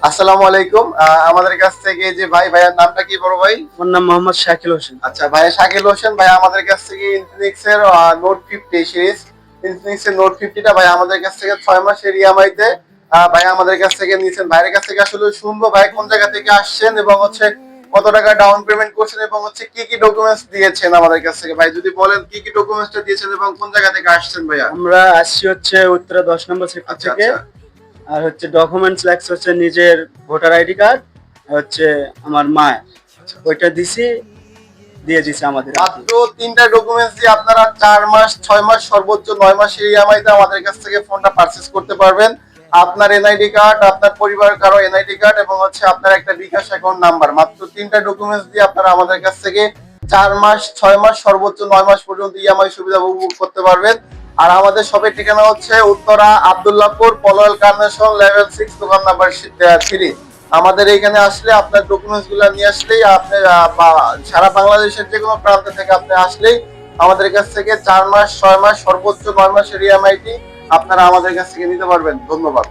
আসসালামু আলাইকুম। আমাদের কাছ থেকে যে ভাইয়ার নামটা কি বড় ভাই? আমার নাম মোহাম্মদ শাকিল হোসেন। আচ্ছা ভাইয়া শাকিল হোসেন ভাই আমাদের কাছ থেকে ইনফিনিক্স এর নোট 50 সিরিজ, ইনফিনিক্স এর নোট 50 টা ভাই আমাদের কাছ থেকে 6 মাসের ইএমআই তে ভাই আমাদের কাছ থেকে নিয়েছেন। ভাইয়ের কাছ থেকে আসলে শুনবো ভাই কোন জায়গা থেকে আসছেন এবং হচ্ছে কত টাকা ডাউন পেমেন্ট করছেন এবং হচ্ছে কি কি ডকুমেন্টস দিয়েছেন আমাদের কাছ থেকে। ভাই যদি বলেন কি কি ডকুমেন্টসটা দিয়েছেন এবং কোন জায়গা থেকে আসছেন ভাইয়া। আমরা আসছি হচ্ছে উত্তরা 10 নম্বর সেক্টর আচ্ছা থেকে। আচ্ছা আর হচ্ছে ডকুমেন্টস লাগছে হচ্ছে নিজের ভোটার আইডি কার্ড, হচ্ছে আমার মা আচ্ছা। ওইটা দিয়ে দিছে আমাদের। মাত্র 3টা ডকুমেন্টস দিয়ে আপনারা 4 মাস 6 মাস সর্বোচ্চ 9 মাসের ইএমআই তে আমাদের কাছ থেকে ফোনটা পারচেজ করতে পারবেন। আপনার এনআইডি কার্ড, আপনার পরিবারের কারো এনআইডি কার্ড এবং হচ্ছে আপনার একটা বিকাশ অ্যাকাউন্ট নাম্বার, মাত্র 3টা ডকুমেন্টস দিয়ে আপনারা আমাদের কাছ থেকে 4 মাস 6 মাস সর্বোচ্চ 9 মাস পর্যন্ত ইএমআই সুবিধা উপভোগ করতে পারবেন। আর আমাদের শপের ঠিকানা হচ্ছে উত্তরা আব্দুল্লাহপুর পলওয়াল কার্নেশন লেভেল 6 দোকান নাম্বার 3। আমাদের এখানে আসলে আপনার ডকুমেন্টস গুলো নিয়ে আসলেই আপনি সারা বাংলাদেশের যে কোনো প্রান্ত থেকে আপনি আসলেই আমাদের কাছ থেকে 4 মাস 6 মাস সর্বোচ্চ 9 মাসের ইএমআইটি আপনারা আমাদের কাছ থেকে নিতে পারবেন। ধন্যবাদ।